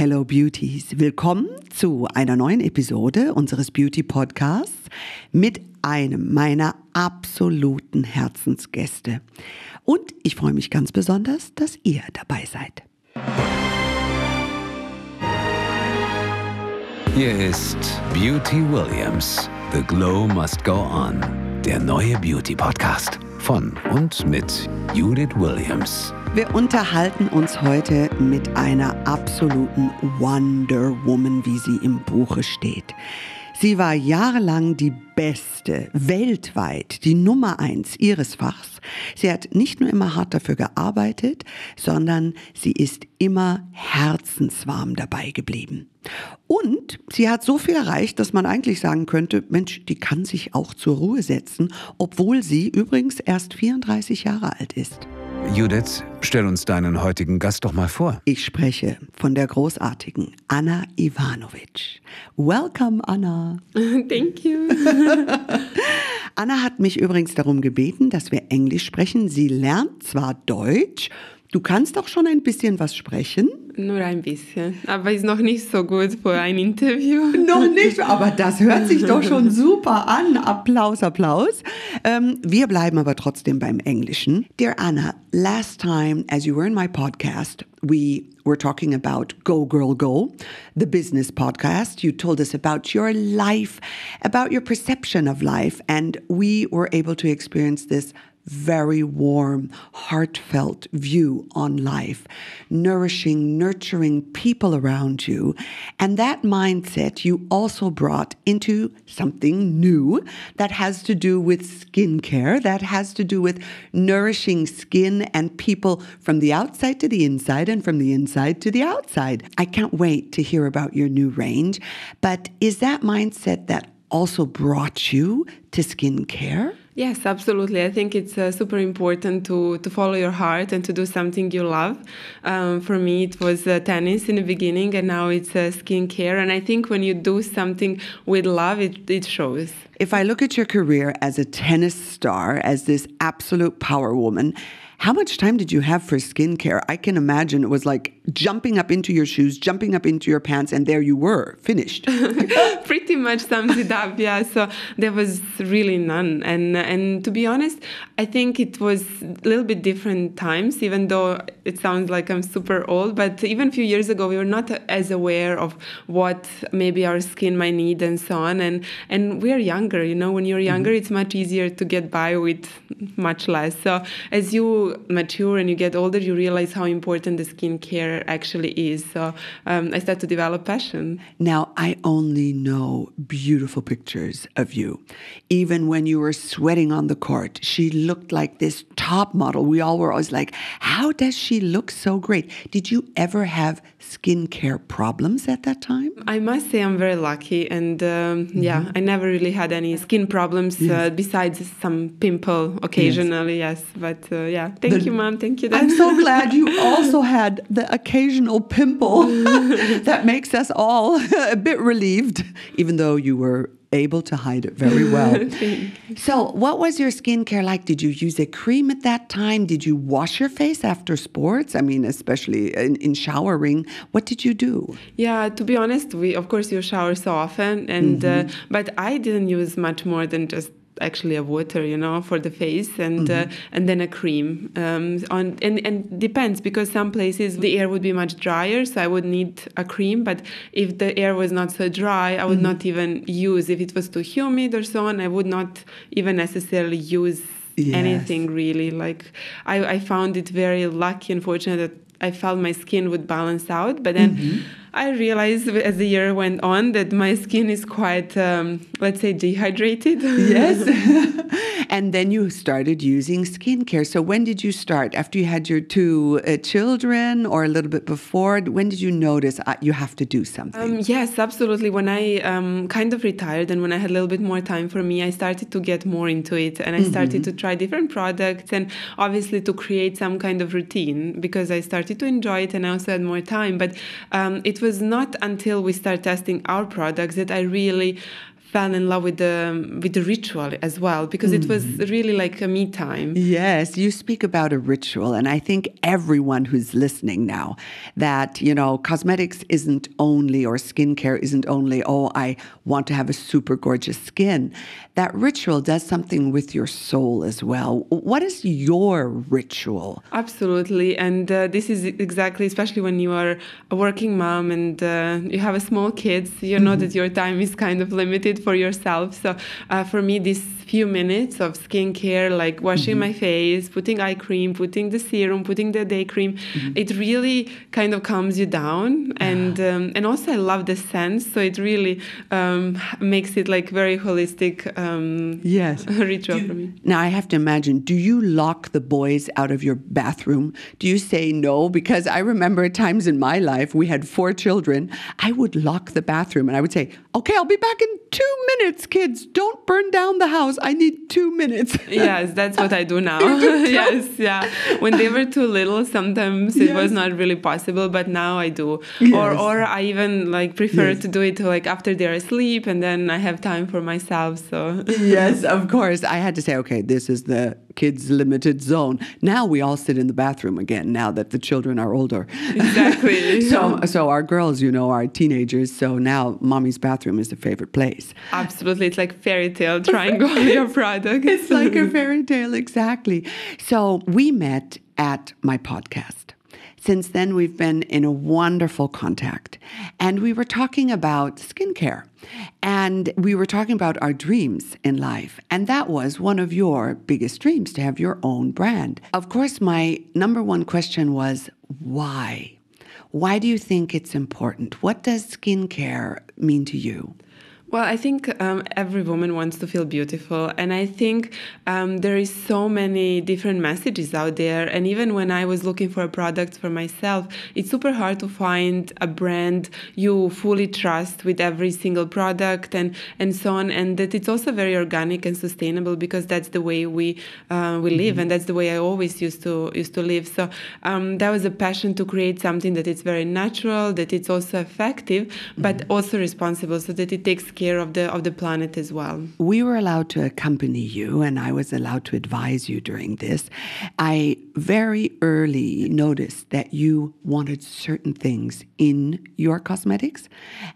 Hello Beauties, willkommen zu einer neuen Episode unseres Beauty-Podcasts mit einem meiner absoluten Herzensgäste. Und ich freue mich ganz besonders, dass ihr dabei seid. Hier ist Beauty Williams. The Glow Must Go On. Der neue Beauty-Podcast von und mit Judith Williams. Wir unterhalten uns heute mit einer absoluten Wonder Woman, wie sie im Buche steht. Sie war jahrelang die Beste, weltweit, die Nummer 1 ihres Fachs. Sie hat nicht nur immer hart dafür gearbeitet, sondern sie ist immer herzenswarm dabei geblieben. Und sie hat so viel erreicht, dass man eigentlich sagen könnte, Mensch, die kann sich auch zur Ruhe setzen, obwohl sie übrigens erst 34 Jahre alt ist. Judith, stell uns deinen heutigen Gast doch mal vor. Ich spreche von der großartigen Ana Ivanović. Welcome, Anna. Thank you. Anna hat mich übrigens darum gebeten, dass wir Englisch sprechen. Sie lernt zwar Deutsch, du kannst auch schon ein bisschen was sprechen. Nur ein bisschen, aber ist noch nicht so gut für ein Interview. Noch nicht, aber das hört sich doch schon super an. Applaus, Applaus. Wir bleiben aber trotzdem beim Englischen. Dear Anna, last time as you were in my podcast, we were talking about Go Girl Go, the business podcast. You told us about your life, about your perception of life, and we were able to experience this very warm, heartfelt view on life, nourishing, nurturing people around you. And that mindset you also brought into something new that has to do with skincare, that has to do with nourishing skin and people from the outside to the inside and from the inside to the outside. I can't wait to hear about your new range, but is that mindset that also brought you to skincare? Yes, absolutely. I think it's super important to follow your heart and to do something you love. For me, it was tennis in the beginning, and now it's skincare. And I think when you do something with love, it shows. If I look at your career as a tennis star, as this absolute power woman, how much time did you have for skincare? I can imagine it was like jumping up into your shoes, jumping up into your pants, and there you were, finished. Pretty much sums it up, yeah. So there was really none. And to be honest, I think it was a little bit different times, even though it sounds like I'm super old. But even a few years ago, we were not as aware of what maybe our skin might need and so on. And we're younger, you know, when you're younger, it's much easier to get by with much less. So as you mature and you get older, you realize how important the skincare actually is. So I start to develop passion. Now, I only know beautiful pictures of you. Even when you were sweating on the court, she looked like this top model. We all were always like, how does she look so great? Did you ever have skincare problems at that time? I must say I'm very lucky. And yeah, I never really had any skin problems besides some pimple occasionally, yes. But yeah. Thank you, Mom. Thank you, Dad. I'm so glad you also had the occasional pimple. That makes us all a bit relieved, even though you were able to hide it very well. So what was your skincare like? Did you use a cream at that time? Did you wash your face after sports? I mean, especially in showering. What did you do? Yeah, to be honest, of course, you shower so often. And but I didn't use much more than just actually a water, you know, for the face and then a cream. And depends, because some places the air would be much drier, so I would need a cream. But if the air was not so dry, I would not even use. If it was too humid or so on, I would not even necessarily use anything really. Like I found it very lucky and fortunate that I felt my skin would balance out. But then I realized as the year went on that my skin is quite, let's say, dehydrated. Yes. And then you started using skincare. So when did you start? After you had your two children or a little bit before? When did you notice you have to do something? Yes, absolutely. When I kind of retired and when I had a little bit more time for me, I started to get more into it. And I started to try different products and obviously to create some kind of routine because I started to enjoy it and I also had more time. But it was not until we started testing our products that I really fell in love with the ritual as well, because it was really like a me time. Yes, you speak about a ritual, and I think everyone who's listening now, that, cosmetics isn't only, or skincare isn't only, I want to have a super gorgeous skin. That ritual does something with your soul as well. What is your ritual? Absolutely, and this is exactly, especially when you are a working mom and you have a small kids, you know that your time is kind of limited for yourself. So for me, these few minutes of skincare, like washing my face, putting eye cream, putting the serum, putting the day cream, it really kind of calms you down. And also I love the scent, so it really makes it like very holistic ritual for me. Now I have to imagine, do you lock the boys out of your bathroom? Do you say no? Because I remember at times in my life, we had 4 children, I would lock the bathroom and I would say, okay, I'll be back in 2 minutes, kids. Don't burn down the house. I need 2 minutes. Yes, that's what I do now. Yes, yeah. When they were too little, sometimes it was not really possible, but now I do. Yes. Or I even like prefer to do it like after they're asleep, and then I have time for myself. So yes, of course. I had to say, okay, this is the kids' limited zone. Now we all sit in the bathroom again, now that the children are older. Exactly. So our girls, are teenagers, so now mommy's bathroom is the favorite place. Absolutely. It's like fairy tale trying all your products. It's like a fairy tale, exactly. So we met at my podcast. Since then, we've been in a wonderful contact, and we were talking about skincare, and we were talking about our dreams in life, and that was one of your biggest dreams, to have your own brand. Of course, my number one question was, why? Why do you think it's important? What does skincare mean to you? Well, I think every woman wants to feel beautiful, and I think there is so many different messages out there. And even when I was looking for a product for myself, it's super hard to find a brand you fully trust with every single product and so on. And that it's also very organic and sustainable, because that's the way we live, and that's the way I always used to live. So that was a passion to create something that is very natural, that it's also effective, but also responsible, so that it takes care of the planet as well. We were allowed to accompany you, and I was allowed to advise you during this. I very early noticed that you wanted certain things in your cosmetics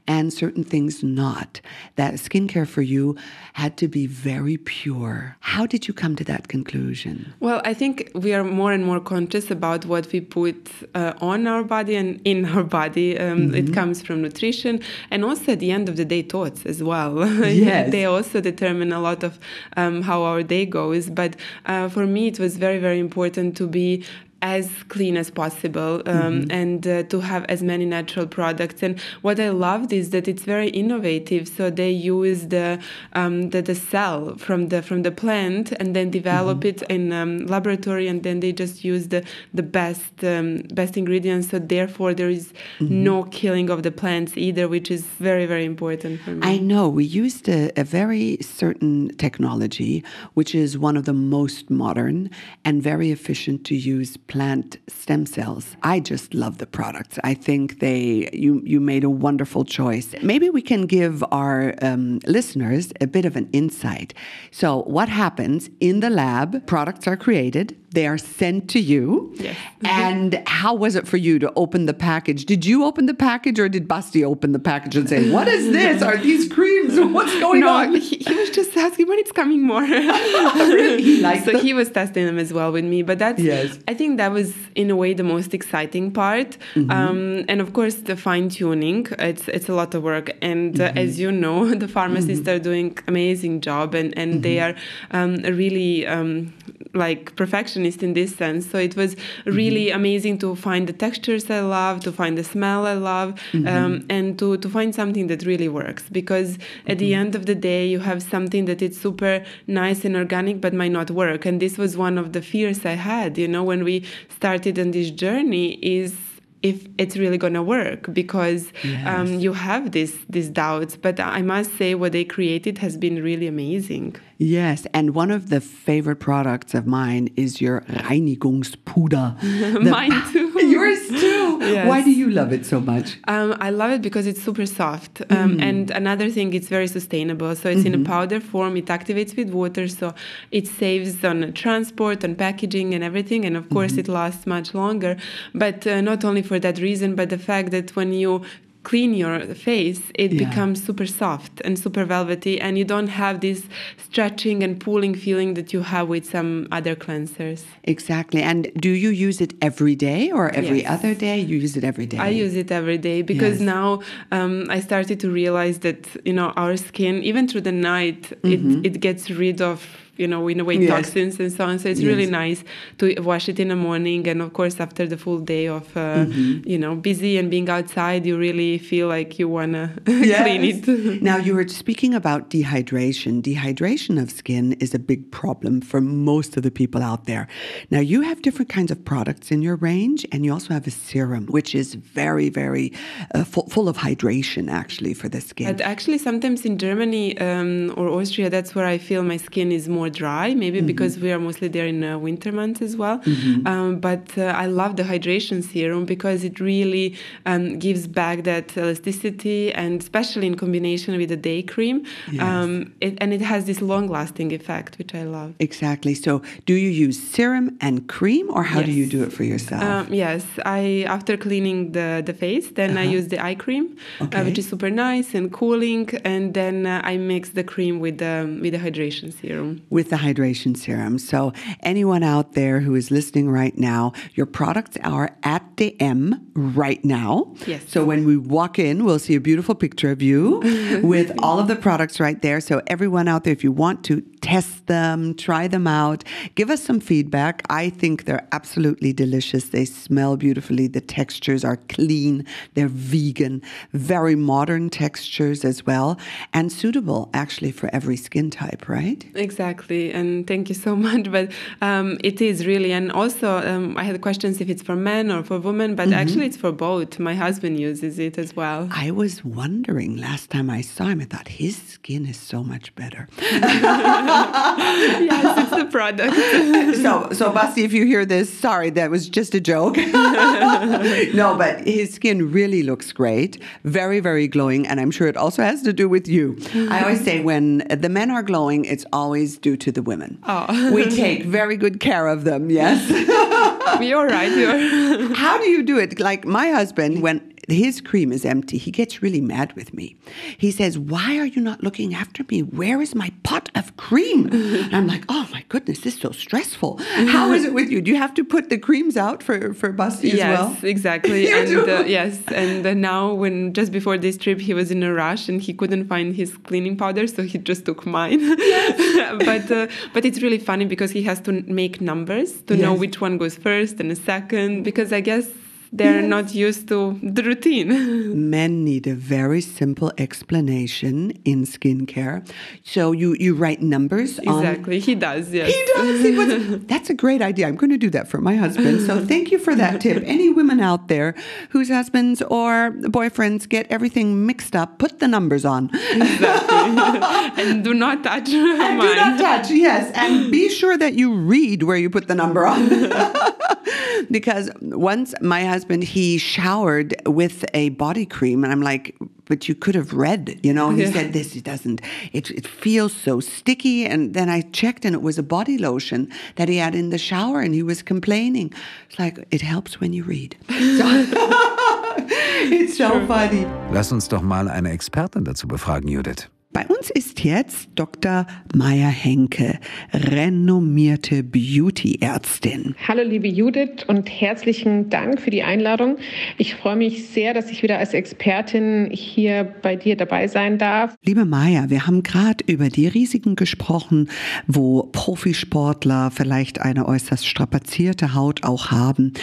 and certain things not. That skincare for you had to be very pure. How did you come to that conclusion? Well, I think we are more and more conscious about what we put on our body and in our body. It comes from nutrition, and also at the end of the day, thoughts as well. Yes. They also determine a lot of how our day goes. But for me, it was very, very important to be as clean as possible and to have as many natural products. And what I loved is that it's very innovative. So they use the cell from the plant and then develop it in laboratory, and then they just use the best ingredients. So therefore there is no killing of the plants either, which is very, very important for me. I know. We used a very certain technology, which is one of the most modern and very efficient to use plant stem cells. I just love the products. I think you made a wonderful choice. Maybe we can give our listeners a bit of an insight. So what happens in the lab? Products are created. They are sent to you. Yes. And how was it for you to open the package? Did you open the package, or did Basti open the package and say, what is this? Are these creams? What's going on? No, he was just asking when it's coming more. Really? He liked them? He was testing them as well with me. But that's, I think that was in a way the most exciting part. And of course the fine tuning, it's a lot of work. And as you know, the pharmacists are doing amazing job, and they are really like perfectionist in this sense. So it was really amazing to find the textures I love, to find the smell I love, and to find something that really works. Because at the end of the day, you have something that is super nice and organic, but might not work. And this was one of the fears I had, when we started on this journey, is if it's really going to work, because you have these doubts. But I must say what they created has been really amazing. Yes, and one of the favorite products of mine is your Reinigungspuder. Mine too. Yours too. Yes. Why do you love it so much? I love it because it's super soft. And another thing, it's very sustainable. So it's in a powder form. It activates with water. So it saves on transport, on packaging and everything. And of course, it lasts much longer. But not only for that reason, but the fact that when you clean your face, it becomes super soft and super velvety, and you don't have this stretching and pulling feeling that you have with some other cleansers. Exactly. And do you use it every day or every other day? You use it every day? I use it every day because now I started to realize that, our skin, even through the night, it gets rid of in a way, toxins and so on. So it's really nice to wash it in the morning. And of course, after the full day of, busy and being outside, you really feel like you want to clean it. Now, you were speaking about dehydration. Dehydration of skin is a big problem for most of the people out there. Now, you have different kinds of products in your range, and you also have a serum, which is very, very full of hydration, actually, for the skin. But actually, sometimes in Germany or Austria, that's where I feel my skin is more dry, maybe because we are mostly there in winter months as well. But I love the hydration serum because it really gives back that elasticity, and especially in combination with the day cream. It has this long-lasting effect, which I love. Exactly. So do you use serum and cream, or how do you do it for yourself? Yes. After cleaning the face, then I use the eye cream, which is super nice and cooling. And then I mix the cream with the hydration serum. With the hydration serum. So anyone out there who is listening right now, your products are at the M right now. Yes. So when we walk in, we'll see a beautiful picture of you with all of the products right there. So everyone out there, if you want to test them, try them out, give us some feedback. I think they're absolutely delicious. They smell beautifully. The textures are clean. They're vegan, very modern textures as well, and suitable actually for every skin type, right? Exactly. And thank you so much. But it is really, and also I had questions if it's for men or for women, but actually it's for both. My husband uses it as well. I was wondering last time I saw him, I thought his skin is so much better. Yes, it's the product. So Basti, if you hear this, sorry, that was just a joke. No, but his skin really looks great. Very, very glowing. And I'm sure it also has to do with you. I always say when the men are glowing, it's always due to the women. Oh. We take very good care of them, yes? You're right. How do you do it? Like my husband, when his cream is empty, he gets really mad with me. He says, "Why are you not looking after me? Where is my pot of cream?" And I'm like, oh my goodness, this is so stressful. How is it with you? Do you have to put the creams out for Basti as well? Yes, exactly. Yes, and now when just before this trip, he was in a rush and he couldn't find his cleaning powder, so he just took mine. Yes. But it's really funny because he has to make numbers to know which one goes first and a second, because I guess they're not used to the routine. Men need a very simple explanation in skincare. So you write numbers on... Exactly. He does, yes. He does. That's a great idea. I'm going to do that for my husband. So thank you for that tip. Any women out there whose husbands or boyfriends get everything mixed up, put the numbers on. Exactly. And do not touch mine. Do not touch, yes. And be sure that you read where you put the number on. Because once my husband, he showered with a body cream, and I'm like, but you could have read, He said, this doesn't, it feels so sticky. And then I checked, and it was a body lotion that he had in the shower, and he was complaining. It's like, it helps when you read. It's so funny. Lass uns doch mal eine Expertin dazu befragen, Judith. Bei uns ist jetzt Dr. Maya Henke, renommierte Beauty-Ärztin. Hallo liebe Judith und herzlichen Dank für die Einladung. Ich freue mich sehr, dass ich wieder als Expertin hier bei dir dabei sein darf. Liebe Maya, wir haben gerade über die Risiken gesprochen, wo Profisportler vielleicht eine äußerst strapazierte Haut auch haben.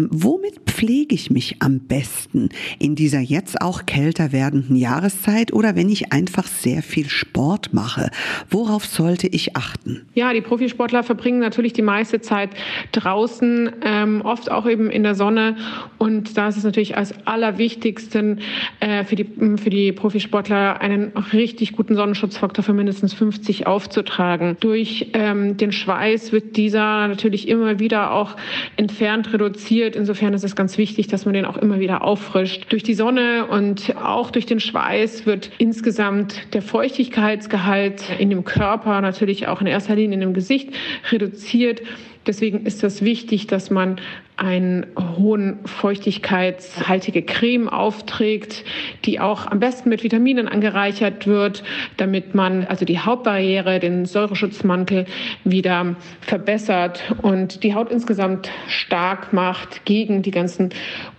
Womit pflege ich mich am besten in dieser jetzt auch kälter werdenden Jahreszeit, oder wenn ich einfach sehr viel Sport mache. Worauf sollte ich achten? Ja, die Profisportler verbringen natürlich die meiste Zeit draußen, oft auch eben in der Sonne. Und da ist es natürlich als Allerwichtigsten für die Profisportler einen richtig guten Sonnenschutzfaktor für mindestens 50 aufzutragen. Durch den Schweiß wird dieser natürlich immer wieder auch entfernt, reduziert. Insofern ist es ganz wichtig, dass man den auch immer wieder auffrischt. Durch die Sonne und auch durch den Schweiß wird insgesamt der Feuchtigkeitsgehalt in dem Körper, natürlich auch in erster Linie in dem Gesicht, reduziert. Deswegen ist es wichtig, dass man eine hohen feuchtigkeitshaltige Creme aufträgt, die auch am besten mit Vitaminen angereichert wird, damit man also die Hautbarriere, den Säureschutzmantel wieder verbessert und die Haut insgesamt stark macht gegen die ganzen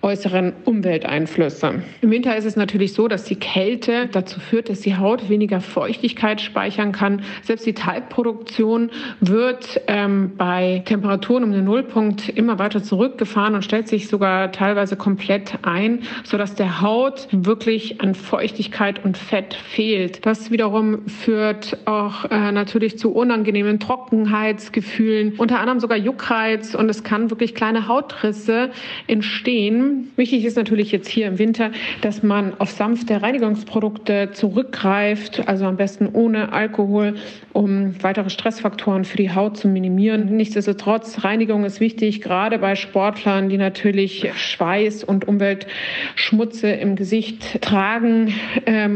äußeren Umwelteinflüsse. Im Winter ist es natürlich so, dass die Kälte dazu führt, dass die Haut weniger Feuchtigkeit speichern kann. Selbst die Talgproduktion wird bei Temperaturen um den Nullpunkt immer weiter zurückgefahren und stellt sich sogar teilweise komplett ein, sodass der Haut wirklich an Feuchtigkeit und Fett fehlt. Das wiederum führt auch natürlich zu unangenehmen Trockenheitsgefühlen, unter anderem sogar Juckreiz, und es kann wirklich kleine Hautrisse entstehen. Wichtig ist natürlich jetzt hier im Winter, dass man auf sanfte Reinigungsprodukte zurückgreift, also am besten ohne Alkohol, um weitere Stressfaktoren für die Haut zu minimieren. Nichtsdestotrotz, Reinigung ist wichtig, gerade bei Sportlern, die natürlich Schweiß und Umweltschmutze im Gesicht tragen,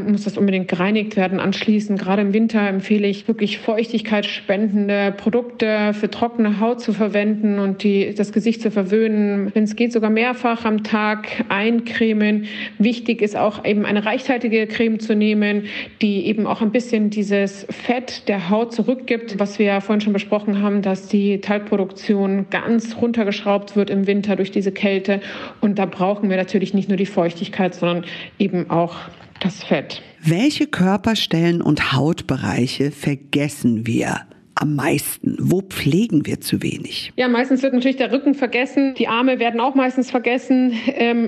muss das unbedingt gereinigt werden. Anschließend, gerade im Winter, empfehle ich wirklich feuchtigkeitsspendende Produkte für trockene Haut zu verwenden und das Gesicht zu verwöhnen. Wenn es geht, sogar mehrfach am Tag eincremen. Wichtig ist auch eben eine reichhaltige Creme zu nehmen, die eben auch ein bisschen dieses Fett der Haut zurückgibt, was wir ja vorhin schon besprochen haben, dass die Talgproduktion ganz runtergeschraubt wird im Winter durch diese Kälte. Und da brauchen wir natürlich nicht nur die Feuchtigkeit, sondern eben auch das Fett. Welche Körperstellen und Hautbereiche vergessen wir am meisten? Wo pflegen wir zu wenig? Ja, meistens wird natürlich der Rücken vergessen. Die Arme werden auch meistens vergessen,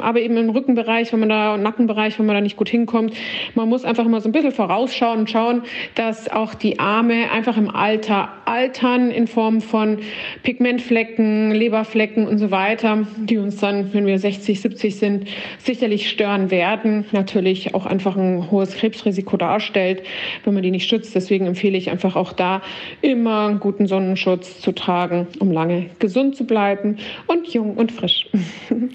aber eben im Rückenbereich, und Nackenbereich, wenn man da nicht gut hinkommt. Man muss einfach mal so ein bisschen vorausschauen und schauen, dass auch die Arme einfach im Alter altern in Form von Pigmentflecken, Leberflecken und so weiter, die uns dann, wenn wir 60, 70 sind, sicherlich stören werden. Natürlich auch einfach ein hohes Krebsrisiko darstellt, wenn man die nicht schützt. Deswegen empfehle ich einfach auch da immer einen guten Sonnenschutz zu tragen, um lange gesund zu bleiben und jung und frisch.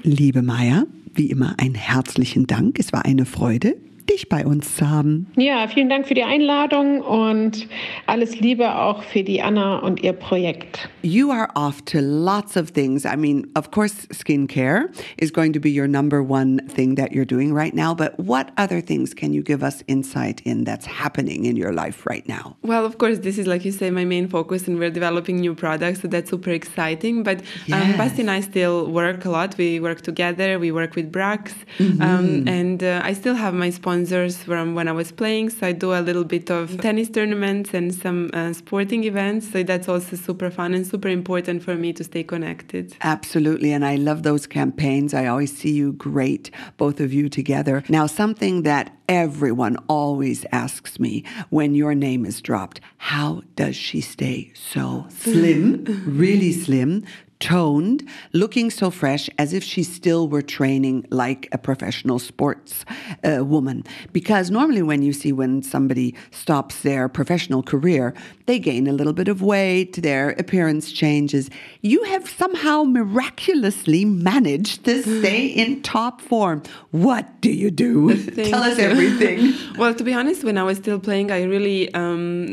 Liebe Maja, wie immer einen herzlichen Dank. Es war eine Freude, dich bei uns zu haben. Ja, vielen Dank für die Einladung und alles Liebe auch für die Anna und ihr Projekt. You are off to lots of things. I mean, of course, skincare is going to be your number one thing that you're doing right now, but what other things can you give us insight in that's happening in your life right now? Well, of course, this is, like you say, my main focus, and we're developing new products, so that's super exciting. But Basti and I still work a lot. We work together. We work with Brax, and I still have my sponsors from when I was playing, so I do a little bit of tennis tournaments and some sporting events, so that's also super fun and super important for me to stay connected. Absolutely, and I love those campaigns. I always see you great, both of you together. Now, something that everyone always asks me when your name is dropped, how does she stay so slim, really slim, toned, looking so fresh, as if she still were training like a professional sports woman? Because normally when somebody stops their professional career, they gain a little bit of weight, their appearance changes. You have somehow miraculously managed to stay in top form. What do you do? Tell us everything. Well, to be honest, when I was still playing, I really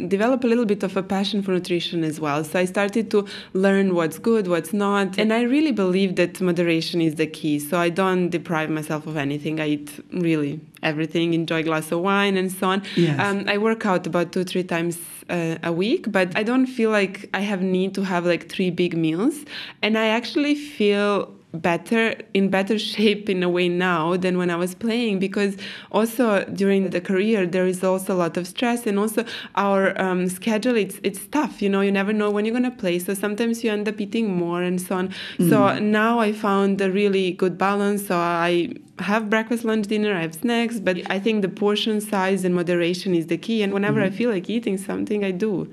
developed a little bit of a passion for nutrition as well. So I started to learn what's good, what's not. And I really believe that moderation is the key. So I don't deprive myself of anything. I eat really everything, enjoy a glass of wine and so on. Yes. I work out about 2-3 times a week, but I don't feel like I have need to have like 3 big meals. And I actually feel in better shape in a way now than when I was playing, because also during the career there is also a lot of stress, and also our schedule, it's tough, you never know when you're going to play, so sometimes you end up eating more and so on. So now I found a really good balance. So I have breakfast, lunch, dinner, I have snacks, but I think the portion size and moderation is the key, and whenever I feel like eating something, I do.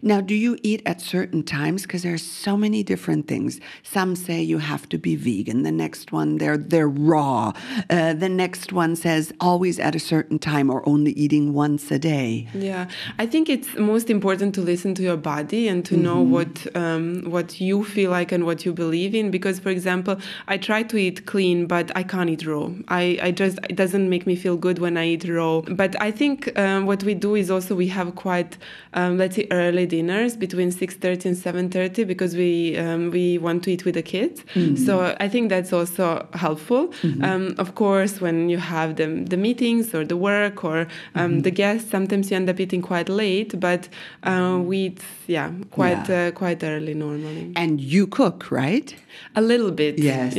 Now, do you eat at certain times? Because there's so many different things. Some say you have to be vegan. The next one, they're raw. The next one says always at a certain time or only eating once a day. Yeah, I think it's most important to listen to your body and to know what you feel like and what you believe in. Because, for example, I try to eat clean, but I can't eat raw. It doesn't make me feel good when I eat raw. But I think what we do is also we have quite, let's say, early dinners between 6:30 and 7:30, because we want to eat with the kids. So I think that's also helpful. Of course, when you have the meetings or the work or the guests, sometimes you end up eating quite late, but we eat quite early normally. And you cook, right? A little bit. Yes,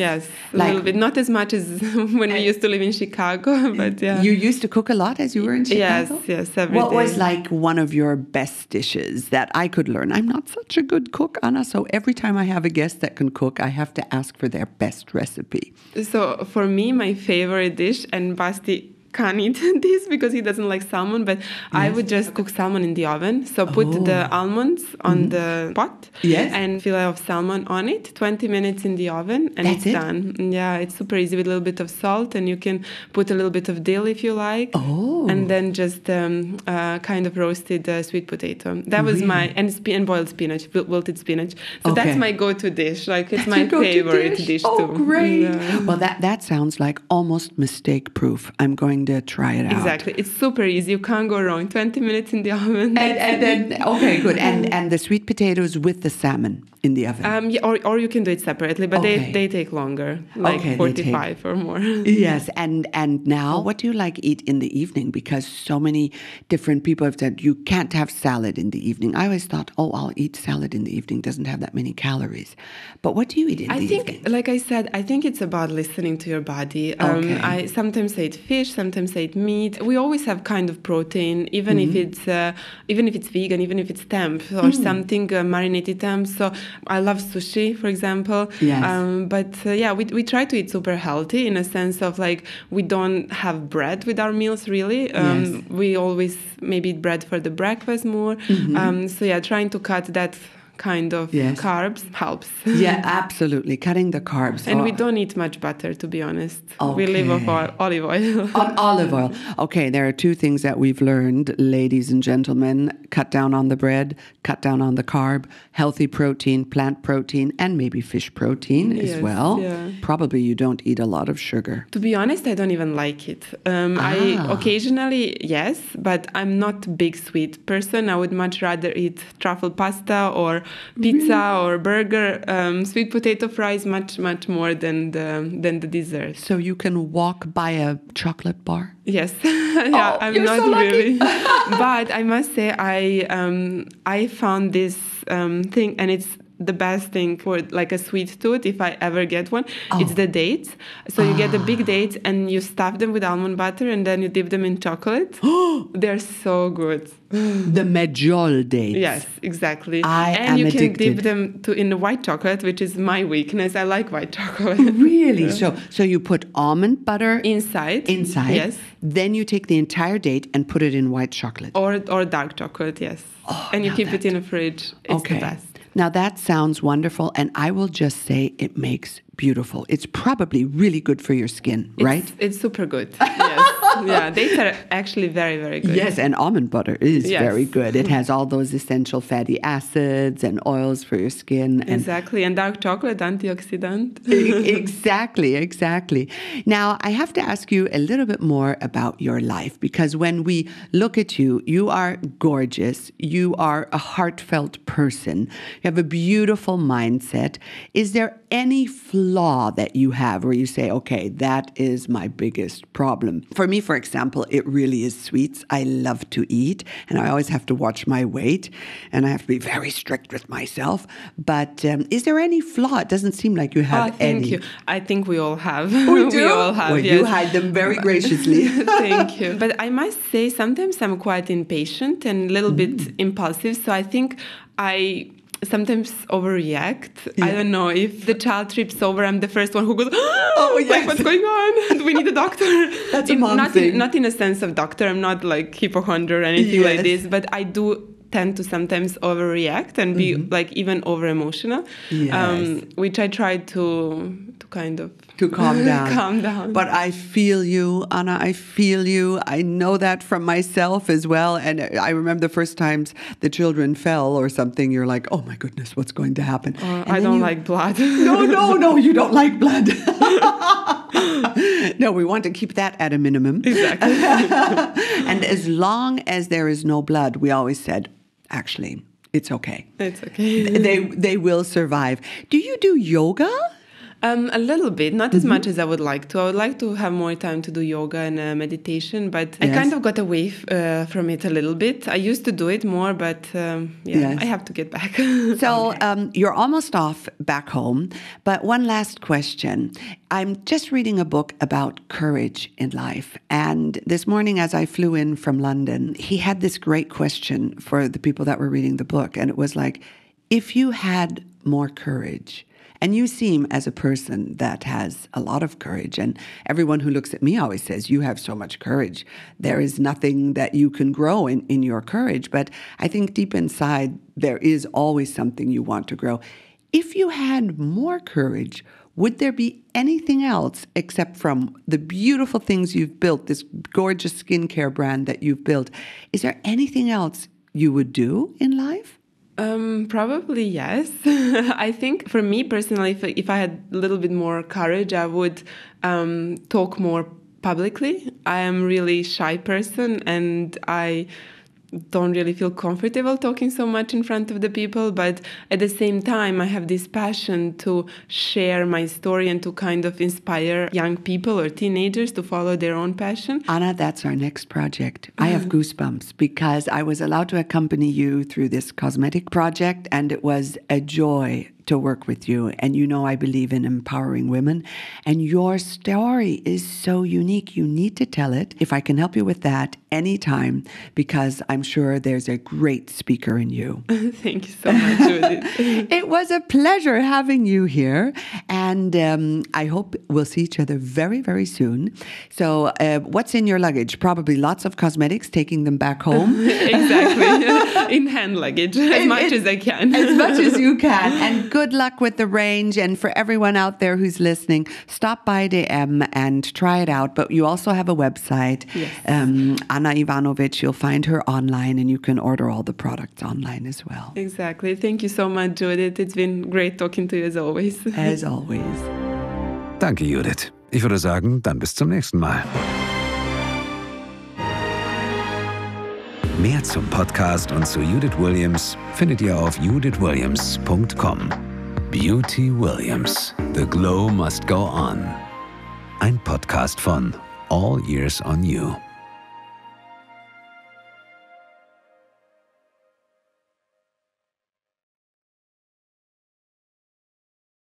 a little bit. Not as much as when we used to live in Chicago, but yeah. You used to cook a lot as you were in Chicago? Yes, every day. What was like one of your best dishes that I could learn? I'm not such a good cook, Anna, so every time I have a guest that can cook, I have to ask for their best recipe. So for me, my favorite dish, and Basti can't eat this because he doesn't like salmon, but I would just cook salmon in the oven. So put the almonds on the pot and fillet of salmon on it, 20 minutes in the oven, and it's done. Yeah, it's super easy with a little bit of salt, and you can put a little bit of dill if you like. And then just kind of roasted sweet potato. That was and boiled spinach, wilted spinach. So that's my go-to dish. Like, it's my favorite dish too. Oh, great. Yeah. Well, that sounds like almost mistake-proof. I'm going to try it out. Exactly. It's super easy. You can't go wrong. 20 minutes in the oven. And then, okay, good. And the sweet potatoes with the salmon in the oven. Or you can do it separately, but they take longer, like 45 or more. Yes. And now, what do you like eat in the evening? Because so many different people have said you can't have salad in the evening. I always thought, I'll eat salad in the evening. Doesn't have that many calories. But what do you eat in the evening? Like I said, I think it's about listening to your body. I sometimes eat fish, sometimes I eat meat. We always have kind of protein, even if it's vegan, even if it's temp or something marinated temp. So I love sushi, for example. Yes. We try to eat super healthy in a sense of like we don't have bread with our meals really. We always maybe eat bread for the breakfast more. Trying to cut that kind of carbs helps. Yeah, absolutely. Cutting the carbs. And we don't eat much butter, to be honest. Okay. We live off olive oil. On olive oil. Okay, there are two things that we've learned, ladies and gentlemen. Cut down on the bread, cut down on the carb, healthy protein, plant protein, and maybe fish protein as well. Yeah. Probably you don't eat a lot of sugar. To be honest, I don't even like it. I occasionally, yes, but I'm not a big sweet person. I would much rather eat truffle pasta or pizza or burger, sweet potato fries much more than the dessert. So you can walk by a chocolate bar? Yes. I'm not so really. But I must say I found this thing, and it's the best thing for like a sweet tooth, if I ever get one, it's the dates. So you get the big dates and you stuff them with almond butter and then you dip them in chocolate. They're so good. The medjool dates. Yes, exactly. And you can dip them in the white chocolate, which is my weakness. I like white chocolate. Really? Yeah. So you put almond butter inside. Yes. Then you take the entire date and put it in white chocolate. Or dark chocolate, yes. And you keep it in the fridge. It's the best. Now that sounds wonderful, and I will just say it makes beautiful. It's probably really good for your skin, right? It's super good. Yes. Yeah, dates are actually very, very good. Yes, and almond butter is very good. It has all those essential fatty acids and oils for your skin. Exactly, and dark chocolate, antioxidant. Exactly. Now, I have to ask you a little bit more about your life, because when we look at you, you are gorgeous. You are a heartfelt person. You have a beautiful mindset. Is there any flaw flaw that you have where you say, okay, that is my biggest problem? For me, for example, it really is sweets. I love to eat, and I always have to watch my weight, and I have to be very strict with myself. But is there any flaw? It doesn't seem like you have any. Thank you. I think we all have. We do? We all have, well, yes. You hide them very graciously. Thank you. But I must say, sometimes I'm quite impatient and a little bit impulsive. So I think I sometimes overreact. Yeah. I don't know, if the child trips over, I'm the first one who goes, oh yes. Like, what's going on? Do we need a doctor? That's a mom thing. Not in a sense of doctor. I'm not like hypochondriac or anything like this, but I do tend to sometimes overreact and be like even over emotional, which I try to kind of calm down. Calm down. But I feel you, Ana. I feel you. I know that from myself as well. And I remember the first times the children fell or something. You're like, oh my goodness, what's going to happen? I don't like blood. No, you don't like blood. No, we want to keep that at a minimum. Exactly. And as long as there is no blood, we always said, actually, it's okay. It's okay. They will survive. Do you do yoga? A little bit, not as much as I would like to. I would like to have more time to do yoga and meditation, but I kind of got away from it a little bit. I used to do it more, but I have to get back. So you're almost off back home, but one last question. I'm just reading a book about courage in life, and this morning as I flew in from London, he had this great question for the people that were reading the book, and it was like, if you had more courage, and you seem as a person that has a lot of courage, and everyone who looks at me always says, you have so much courage. There is nothing that you can grow in your courage. But I think deep inside, there is always something you want to grow. If you had more courage, would there be anything else except from the beautiful things you've built, this gorgeous skincare brand that you've built? Is there anything else you would do in life? Probably yes. I think for me personally, if I had a little bit more courage, I would talk more publicly. I am a really shy person, and I don't really feel comfortable talking so much in front of the people, but at the same time I have this passion to share my story and to kind of inspire young people or teenagers to follow their own passion. Ana, that's our next project. I have goosebumps because I was allowed to accompany you through this cosmetic project, and it was a joy to work with you. And you know I believe in empowering women, and your story is so unique. You need to tell it. If I can help you with that anytime, because I'm sure there's a great speaker in you. Thank you so much, Judith. It was a pleasure having you here, and I hope we'll see each other very, very soon. So what's in your luggage? Probably lots of cosmetics, taking them back home. Exactly. In hand luggage, as much as I can. As much as you can. And good luck with the range. And for everyone out there who's listening, stop by DM and try it out. But you also have a website, yes. Ana Ivanović. You'll find her online, and you can order all the products online as well. Exactly. Thank you so much, Judith. It's been great talking to you as always. As always. Danke, Judith. Ich würde sagen, dann bis zum nächsten Mal. Mehr zum Podcast und zu Judith Williams findet ihr auf judithwilliams.com. Beauty Williams. The Glow Must Go On. Ein Podcast von All Ears on You.